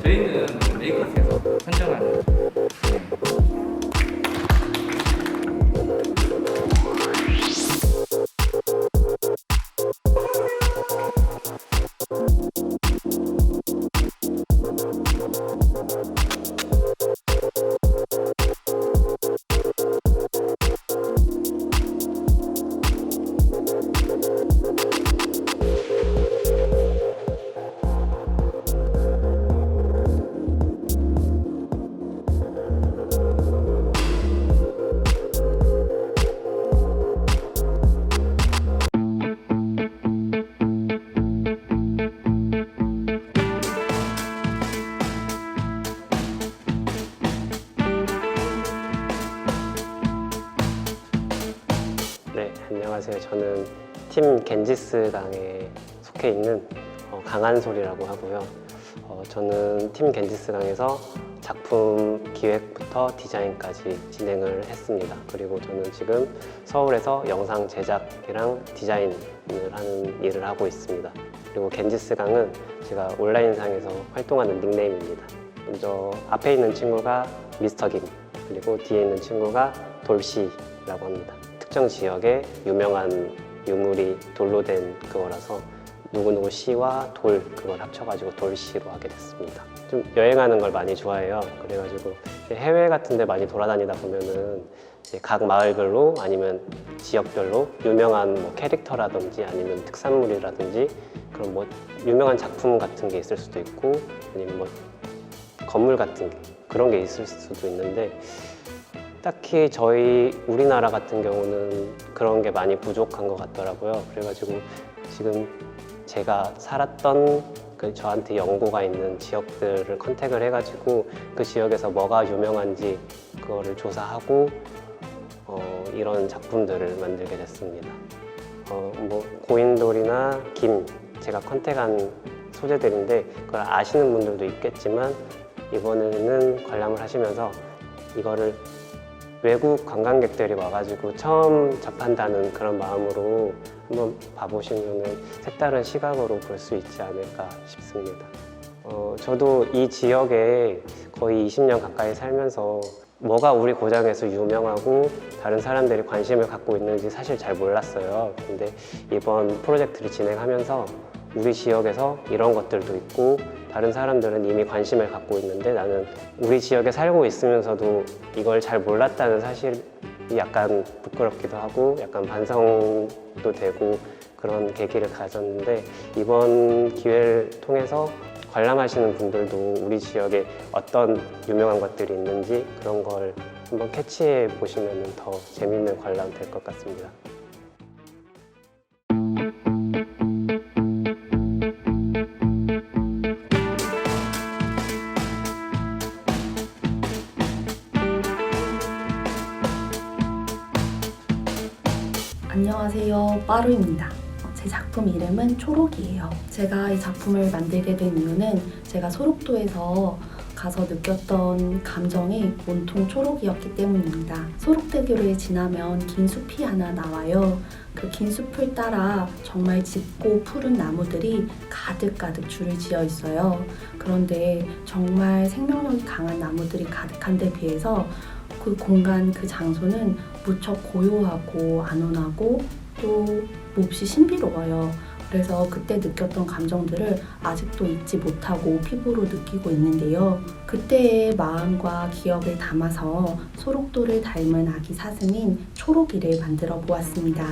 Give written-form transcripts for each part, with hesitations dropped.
저희는 메이커스에서 선정하는 네, 안녕하세요. 저는 팀 겐지스강에 속해 있는 강한솔이라고 하고요. 저는 팀 겐지스강에서 작품 기획부터 디자인까지 진행을 했습니다. 그리고 저는 지금 서울에서 영상 제작이랑 디자인을 하는 일을 하고 있습니다. 그리고 겐지스강은 제가 온라인상에서 활동하는 닉네임입니다. 먼저 앞에 있는 친구가 미스터 김, 그리고 뒤에 있는 친구가 돌씨라고 합니다. 특정 지역에 유명한 유물이 돌로 된 그거라서 누구누구 씨와 돌 그걸 합쳐가지고 돌씨로 하게 됐습니다. 좀 여행하는 걸 많이 좋아해요. 그래가지고 해외 같은 데 많이 돌아다니다 보면은 이제 각 마을별로 아니면 지역별로 유명한 뭐 캐릭터라든지 아니면 특산물이라든지 그런 뭐 유명한 작품 같은 게 있을 수도 있고 아니면 뭐 건물 같은 게 그런 게 있을 수도 있는데 딱히 저희 우리나라 같은 경우는 그런 게 많이 부족한 것 같더라고요. 그래가지고 지금 제가 살았던 그 저한테 연고가 있는 지역들을 컨택을 해가지고 그 지역에서 뭐가 유명한지 그거를 조사하고 이런 작품들을 만들게 됐습니다. 뭐 고인돌이나 김 제가 컨택한 소재들인데 그걸 아시는 분들도 있겠지만 이번에는 관람을 하시면서 이거를 외국 관광객들이 와가지고 처음 접한다는 그런 마음으로 한번 봐보시면 색다른 시각으로 볼 수 있지 않을까 싶습니다. 저도 이 지역에 거의 20년 가까이 살면서 뭐가 우리 고장에서 유명하고 다른 사람들이 관심을 갖고 있는지 사실 잘 몰랐어요. 근데 이번 프로젝트를 진행하면서 우리 지역에서 이런 것들도 있고 다른 사람들은 이미 관심을 갖고 있는데 나는 우리 지역에 살고 있으면서도 이걸 잘 몰랐다는 사실이 약간 부끄럽기도 하고 약간 반성도 되고 그런 계기를 가졌는데 이번 기회를 통해서 관람하시는 분들도 우리 지역에 어떤 유명한 것들이 있는지 그런 걸 한번 캐치해 보시면 더 재밌는 관람 될 것 같습니다. 안녕하세요, 빠루입니다. 제 작품 이름은 초록이에요. 제가 이 작품을 만들게 된 이유는 제가 소록도에서 가서 느꼈던 감정이 온통 초록이었기 때문입니다. 소록대교를 지나면 긴 숲이 하나 나와요. 그 긴 숲을 따라 정말 짙고 푸른 나무들이 가득가득 줄을 지어 있어요. 그런데 정말 생명력이 강한 나무들이 가득한 데 비해서 그 공간, 그 장소는 무척 고요하고 안온하고 또 몹시 신비로워요. 그래서 그때 느꼈던 감정들을 아직도 잊지 못하고 피부로 느끼고 있는데요. 그때의 마음과 기억을 담아서 소록도를 닮은 아기 사슴인 초록이를 만들어 보았습니다.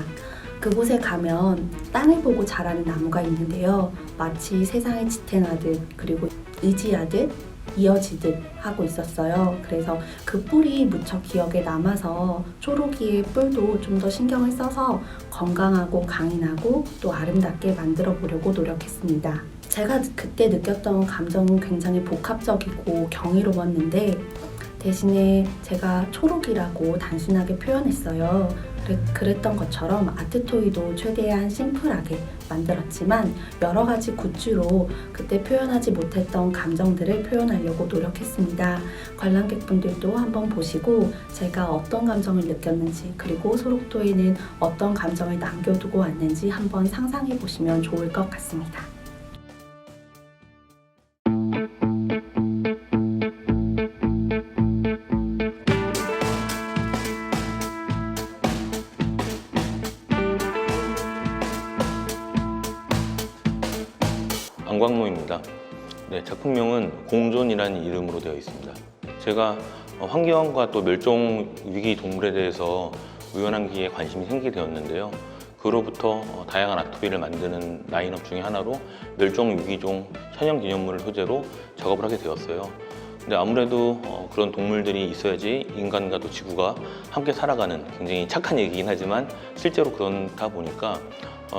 그곳에 가면 땅을 보고 자라는 나무가 있는데요. 마치 세상을 지탱하듯 그리고 의지하듯 이어지듯 하고 있었어요. 그래서 그 뿔이 무척 기억에 남아서 초록이의 뿔도 좀 더 신경을 써서 건강하고 강인하고 또 아름답게 만들어 보려고 노력했습니다. 제가 그때 느꼈던 감정은 굉장히 복합적이고 경이로웠는데 대신에 제가 초록이라고 단순하게 표현했어요. 그랬던 것처럼 아트토이도 최대한 심플하게 만들었지만 여러 가지 굿즈로 그때 표현하지 못했던 감정들을 표현하려고 노력했습니다. 관람객분들도 한번 보시고 제가 어떤 감정을 느꼈는지 그리고 소록도에는 어떤 감정을 남겨두고 왔는지 한번 상상해 보시면 좋을 것 같습니다. 강광모입니다. 네, 작품명은 공존이라는 이름으로 되어 있습니다. 제가 환경과 또 멸종 위기 동물에 대해서 우연한기에 관심이 생기게 되었는데요. 그로부터 다양한 아토비를 만드는 라인업 중에 하나로 멸종 위기종 천연기념물을 소재로 작업을 하게 되었어요. 근데 아무래도 그런 동물들이 있어야지 인간과 또 지구가 함께 살아가는 굉장히 착한 얘기긴 하지만 실제로 그렇다 보니까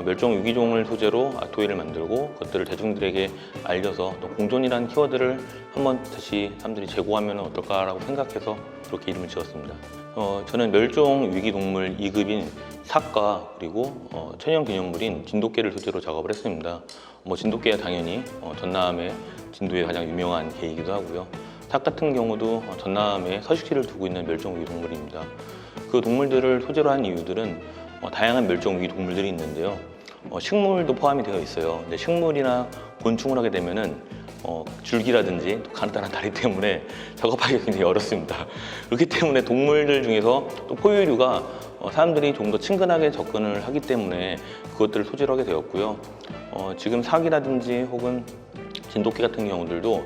멸종 위기종을 소재로 아토이를 만들고 그것들을 대중들에게 알려서 또 공존이라는 키워드를 한번 다시 사람들이 제고하면 어떨까라고 생각해서 그렇게 이름을 지었습니다. 저는 멸종 위기 동물 2급인 삭과 그리고 천연기념물인 진돗개를 소재로 작업을 했습니다. 진돗개야 당연히 전남의 진도에 가장 유명한 개이기도 하고요. 삭 같은 경우도 전남에 서식지를 두고 있는 멸종 위기 동물입니다. 그 동물들을 소재로 한 이유들은 다양한 멸종 위기 동물들이 있는데요. 식물도 포함이 되어 있어요. 근데 식물이나 곤충을 하게 되면은 줄기라든지 또 간단한 다리 때문에 작업하기가 굉장히 어렵습니다. 그렇기 때문에 동물들 중에서 또 포유류가 사람들이 좀 더 친근하게 접근을 하기 때문에 그것들을 소재로 하게 되었고요. 지금 삭이라든지 혹은 진돗개 같은 경우들도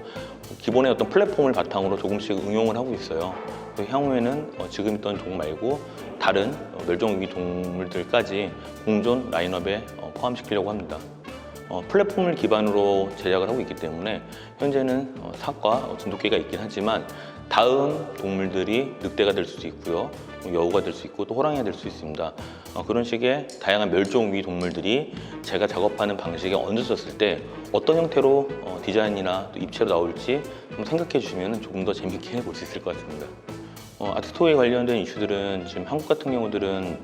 기본의 어떤 플랫폼을 바탕으로 조금씩 응용을 하고 있어요. 향후에는 지금 있던 종 말고 다른 멸종위기 동물들까지 공존 라인업에 포함시키려고 합니다. 플랫폼을 기반으로 제작을 하고 있기 때문에 현재는 삭과 진돗개가 있긴 하지만 다음 동물들이 늑대가 될 수도 있고요, 여우가 될 수 있고 또 호랑이가 될 수 있습니다. 그런 식의 다양한 멸종위기 동물들이 제가 작업하는 방식에 얹어졌을 때 어떤 형태로 디자인이나 또 입체로 나올지 한번 생각해 주시면 조금 더 재밌게 볼 수 있을 것 같습니다. 아트토이에 관련된 이슈들은 지금 한국 같은 경우들은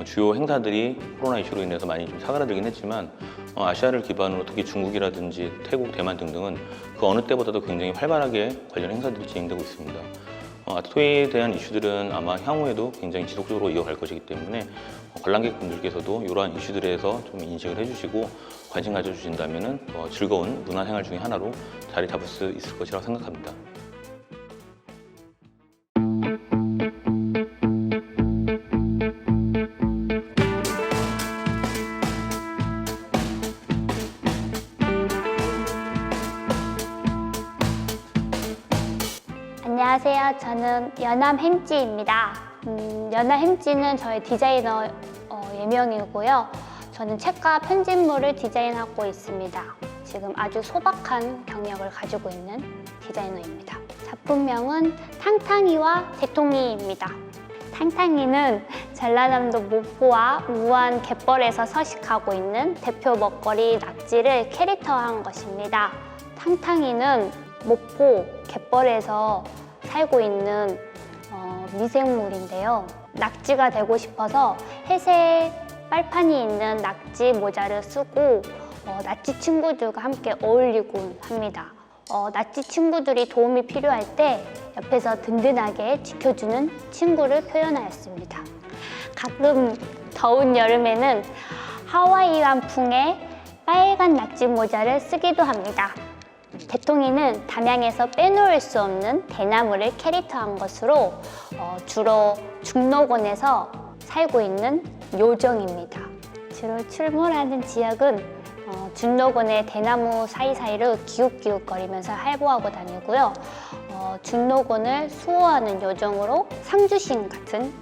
주요 행사들이 코로나 이슈로 인해서 많이 좀 사그라들긴 했지만 아시아를 기반으로 특히 중국이라든지 태국, 대만 등등은 그 어느 때보다도 굉장히 활발하게 관련 행사들이 진행되고 있습니다. 아트토이에 대한 이슈들은 아마 향후에도 굉장히 지속적으로 이어갈 것이기 때문에 관람객분들께서도 이러한 이슈들에 대해서 좀 인식을 해주시고 관심 가져주신다면 즐거운 문화생활 중에 하나로 자리 잡을 수 있을 것이라고 생각합니다. 안녕하세요. 저는 연암 햄찌입니다. 연암 햄찌는 저의 디자이너 예명이고요. 저는 책과 편집물을 디자인하고 있습니다. 지금 아주 소박한 경력을 가지고 있는 디자이너입니다. 작품명은 탕탕이와 대통이입니다. 탕탕이는 전라남도 목포와 우한 갯벌에서 서식하고 있는 대표 먹거리 낙지를 캐릭터화한 것입니다. 탕탕이는 목포 갯벌에서 살고 있는 미생물인데요. 낙지가 되고 싶어서 회색 빨판이 있는 낙지 모자를 쓰고 낙지 친구들과 함께 어울리곤 합니다. 낙지 친구들이 도움이 필요할 때 옆에서 든든하게 지켜주는 친구를 표현하였습니다. 가끔 더운 여름에는 하와이안 풍의 빨간 낙지 모자를 쓰기도 합니다. 대통이는 담양에서 빼놓을 수 없는 대나무를 캐릭터한 것으로 주로 중록원에서 살고 있는 요정입니다. 주로 출몰하는 지역은 중록원의 대나무 사이사이를 기웃기웃거리면서 활보하고 다니고요. 중록원을 수호하는 요정으로 상주신 같은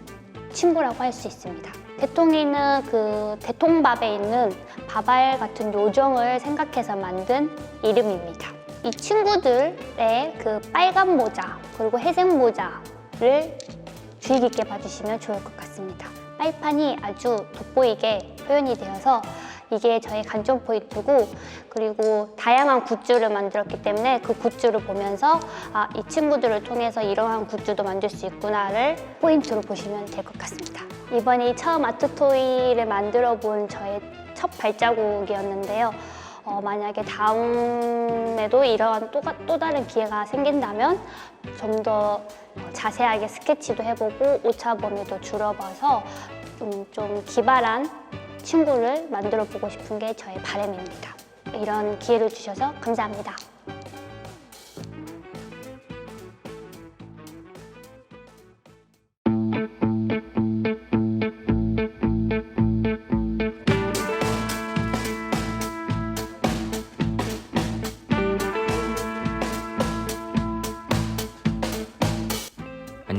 친구라고 할 수 있습니다. 대통이는 그 대통밥에 있는 밥알 같은 요정을 생각해서 만든 이름입니다. 이 친구들의 그 빨간 모자 그리고 회색 모자를 주의 깊게 봐주시면 좋을 것 같습니다. 빨판이 아주 돋보이게 표현이 되어서 이게 저의 관전 포인트고, 그리고 다양한 굿즈를 만들었기 때문에 그 굿즈를 보면서 이 친구들을 통해서 이러한 굿즈도 만들 수 있구나를 포인트로 보시면 될 것 같습니다. 이번이 처음 아트토이를 만들어 본 저의 첫 발자국이었는데요. 만약에 다음에도 이러한 또 다른 기회가 생긴다면 좀 더 자세하게 스케치도 해보고 오차 범위도 줄여봐서 좀 기발한 친구를 만들어 보고 싶은 게 저의 바람입니다. 이런 기회를 주셔서 감사합니다.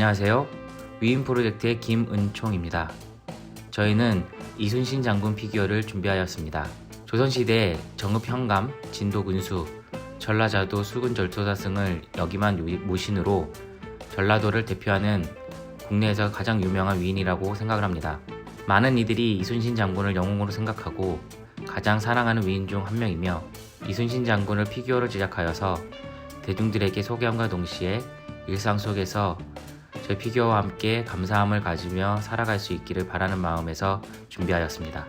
안녕하세요. 위인 프로젝트의 김은총입니다. 저희는 이순신 장군 피규어를 준비하였습니다. 조선시대 정읍현감, 진도군수, 전라자도 수군절도사승을 역임한 모신으로 전라도를 대표하는 국내에서 가장 유명한 위인이라고 생각을 합니다. 많은 이들이 이순신 장군을 영웅으로 생각하고 가장 사랑하는 위인 중 한 명이며 이순신 장군을 피규어로 제작하여서 대중들에게 소개함과 동시에 일상 속에서 저희 피규어와 함께 감사함을 가지며 살아갈 수 있기를 바라는 마음에서 준비하였습니다.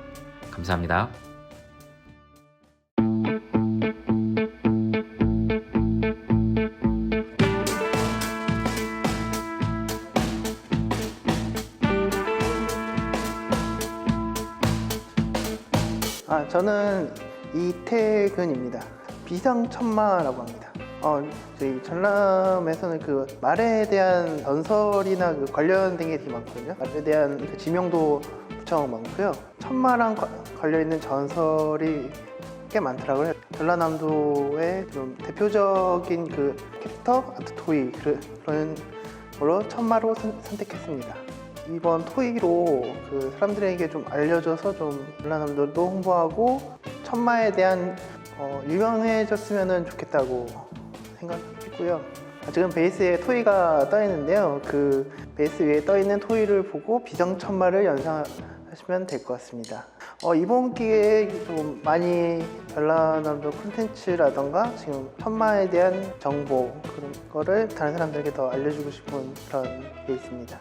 감사합니다. 저는 이태근입니다. 비상천마라고 합니다. 저희 전람에서는 그 말에 대한 전설이나 그 관련된 게 되게 많거든요. 말에 대한 그 지명도 무척 많고요. 천마랑 걸려있는 전설이 꽤 많더라고요. 전라남도의 좀 대표적인 그 캐릭터, 아트 토이 그런 걸로 천마로 선택했습니다. 이번 토이로 그 사람들에게 좀 알려져서 좀 전라남도도 홍보하고 천마에 대한 유명해졌으면 좋겠다고 생각했고요. 지금 베이스에 토이가 떠 있는데요. 그 베이스 위에 떠 있는 토이를 보고 비정천마를 연상하시면 될 것 같습니다. 이번 기회에 좀 많이 전라남도 콘텐츠라던가 지금 천마에 대한 정보 그런 거를 다른 사람들에게 더 알려주고 싶은 그런 게 있습니다.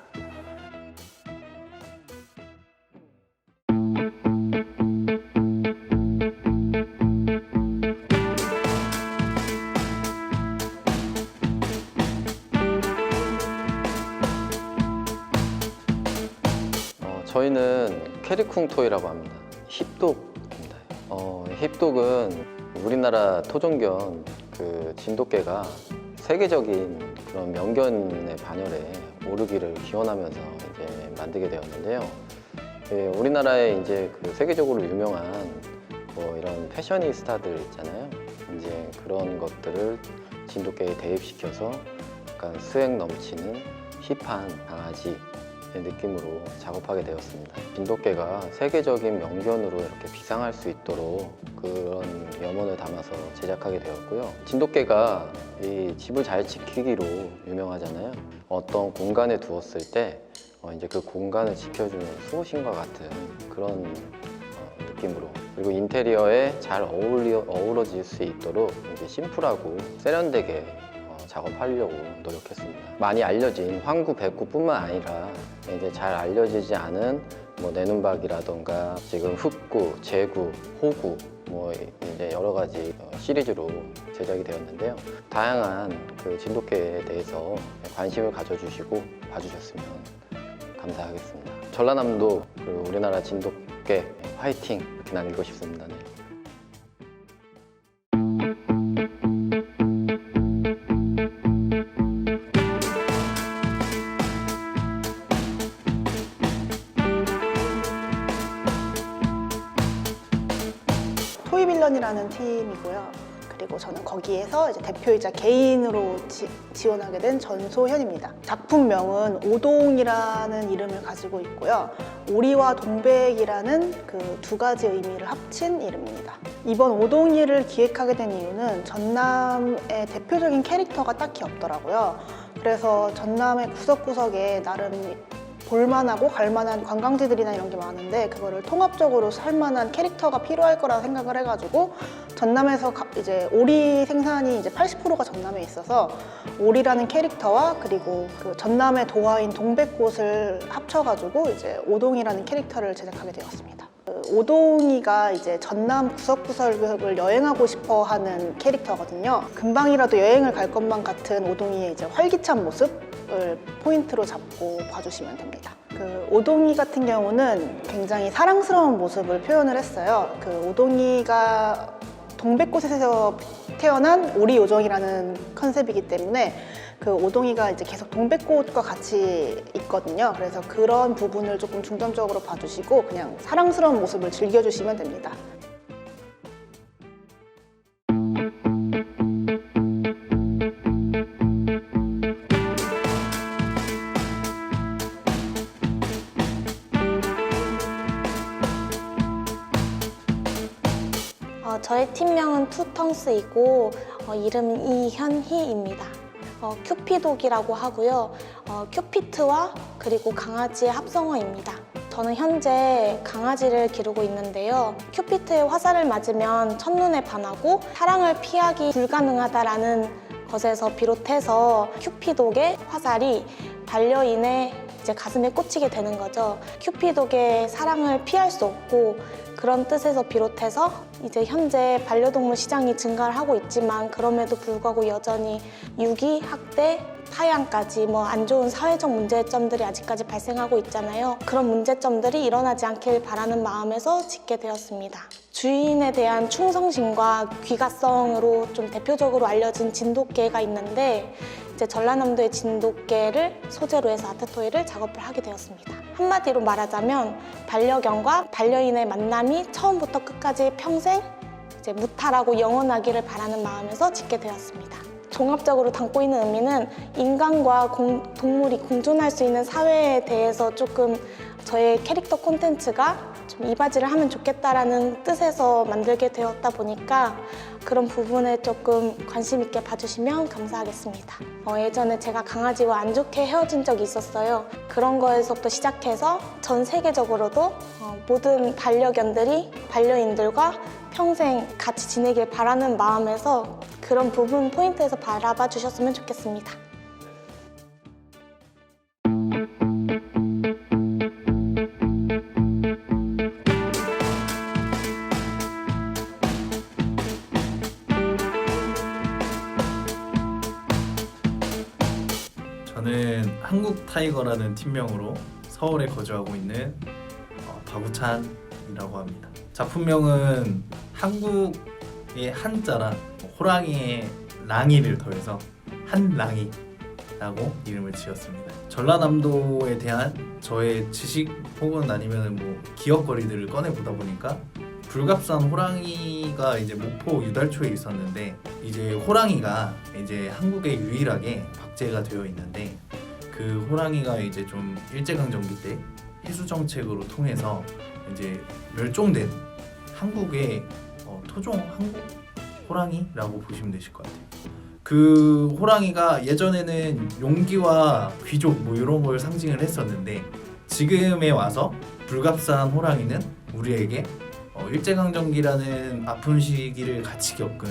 저희는 캐리쿵 토이라고 합니다. 힙독입니다. 힙독은 우리나라 토종견 그 진돗개가 세계적인 그런 명견의 반열에 오르기를 기원하면서 이제 만들게 되었는데요. 우리나라에 이제 그 세계적으로 유명한 뭐 이런 패셔니스타들 있잖아요. 이제 그런 것들을 진돗개에 대입시켜서 약간 스웩 넘치는 힙한 강아지 느낌으로 작업하게 되었습니다. 진돗개가 세계적인 명견으로 이렇게 비상할 수 있도록 그런 염원을 담아서 제작하게 되었고요. 진돗개가 이 집을 잘 지키기로 유명하잖아요. 어떤 공간에 두었을 때 이제 그 공간을 지켜주는 수호신과 같은 그런 느낌으로, 그리고 인테리어에 잘 어우러질 수 있도록 이제 심플하고 세련되게 작업하려고 노력했습니다. 많이 알려진 황구, 백구뿐만 아니라 이제 잘 알려지지 않은 뭐 내눈박이라던가 지금 흑구, 제구, 호구 뭐 이제 여러 가지 시리즈로 제작이 되었는데요. 다양한 그 진돗개에 대해서 관심을 가져주시고 봐주셨으면 감사하겠습니다. 전라남도 그리고 우리나라 진돗개 화이팅 이렇게 남기고 싶습니다. 네. 토이빌런이라는 팀이고요. 그리고 저는 거기에서 이제 대표이자 개인으로 지원하게 된 전소현입니다. 작품명은 오동이라는 이름을 가지고 있고요. 오리와 동백이라는 그 두 가지 의미를 합친 이름입니다. 이번 오동이를 기획하게 된 이유는 전남의 대표적인 캐릭터가 딱히 없더라고요. 그래서 전남의 구석구석에 나름 볼만하고 갈만한 관광지들이나 이런 게 많은데 그거를 통합적으로 살만한 캐릭터가 필요할 거라 생각을 해가지고 전남에서 이제 오리 생산이 이제 80%가 전남에 있어서 오리라는 캐릭터와 그리고 그 전남의 도화인 동백꽃을 합쳐가지고 이제 오동이라는 캐릭터를 제작하게 되었습니다. 오동이가 이제 전남 구석구석을 여행하고 싶어 하는 캐릭터거든요. 금방이라도 여행을 갈 것만 같은 오동이의 이제 활기찬 모습을 포인트로 잡고 봐주시면 됩니다. 그 오동이 같은 경우는 굉장히 사랑스러운 모습을 표현을 했어요. 그 오동이가 동백꽃에서 태어난 오리 요정이라는 컨셉이기 때문에 그 오동이가 이제 계속 동백꽃과 같이 있거든요. 그래서 그런 부분을 조금 중점적으로 봐주시고 그냥 사랑스러운 모습을 즐겨주시면 됩니다. 저의 팀명은 투텅스이고 이름은 이현희입니다. 큐피독이라고 하고요. 큐피트와 그리고 강아지의 합성어입니다. 저는 현재 강아지를 기르고 있는데요. 큐피트의 화살을 맞으면 첫눈에 반하고 사랑을 피하기 불가능하다라는 것에서 비롯해서 큐피독의 화살이 반려인의 이제 가슴에 꽂히게 되는 거죠. 큐피독의 사랑을 피할 수 없고 그런 뜻에서 비롯해서 이제 현재 반려동물 시장이 증가를 하고 있지만 그럼에도 불구하고 여전히 유기, 학대, 파양까지 안 좋은 사회적 문제점들이 아직까지 발생하고 있잖아요. 그런 문제점들이 일어나지 않길 바라는 마음에서 짓게 되었습니다. 주인에 대한 충성심과 귀가성으로 좀 대표적으로 알려진 진돗개가 있는데 이제 전라남도의 진돗개를 소재로 해서 아트토이를 작업을 하게 되었습니다. 한마디로 말하자면 반려견과 반려인의 만남이 처음부터 끝까지 평생 이제 무탈하고 영원하기를 바라는 마음에서 짓게 되었습니다. 종합적으로 담고 있는 의미는 인간과 동물이 공존할 수 있는 사회에 대해서 조금 저의 캐릭터 콘텐츠가 좀 이바지를 하면 좋겠다라는 뜻에서 만들게 되었다 보니까 그런 부분에 조금 관심 있게 봐주시면 감사하겠습니다. 예전에 제가 강아지와 안 좋게 헤어진 적이 있었어요. 그런 거에서부터 시작해서 전 세계적으로도 모든 반려견들이 반려인들과 평생 같이 지내길 바라는 마음에서 그런 부분 포인트에서 바라봐 주셨으면 좋겠습니다. 저는 한국타이거라는 팀명으로 서울에 거주하고 있는 박우찬이라고 합니다. 작품명은 한국의 한자랑 호랑이의 랑이를 더해서 한랑이라고 이름을 지었습니다. 전라남도에 대한 저의 지식 혹은 아니면 기억거리들을 꺼내보다 보니까 불갑산 호랑이가 이제 목포 유달초에 있었는데 이제 호랑이가 이제 한국에 유일하게 박제가 되어 있는데 그 호랑이가 이제 좀 일제강점기 때 해수 정책으로 통해서 이제 멸종된 한국의 토종 한국 호랑이라고 보시면 되실 것 같아요. 그 호랑이가 예전에는 용기와 귀족 이런 걸 상징을 했었는데 지금에 와서 불갑산 호랑이는 우리에게 일제강점기라는 아픈 시기를 같이 겪은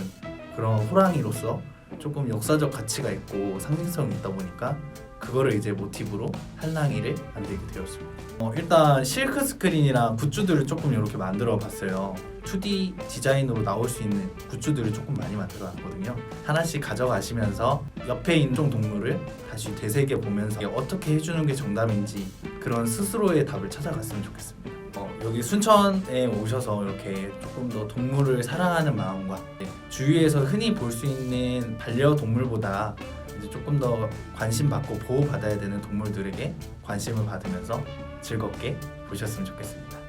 그런 호랑이로서 조금 역사적 가치가 있고 상징성이 있다 보니까 그거를 이제 모티브로 한랑이를 만들게 되었습니다. 일단 실크 스크린이랑 굿즈들을 조금 이렇게 만들어 봤어요. 2D 디자인으로 나올 수 있는 굿즈들을 조금 많이 만들어 놨거든요. 하나씩 가져가시면서 옆에 인종 동물을 다시 되새겨 보면서 어떻게 해주는 게 정답인지 그런 스스로의 답을 찾아갔으면 좋겠습니다. 여기 순천에 오셔서 이렇게 조금 더 동물을 사랑하는 마음과 주위에서 흔히 볼 수 있는 반려동물보다 이제 조금 더 관심 받고 보호받아야 되는 동물들에게 관심을 받으면서 즐겁게 보셨으면 좋겠습니다.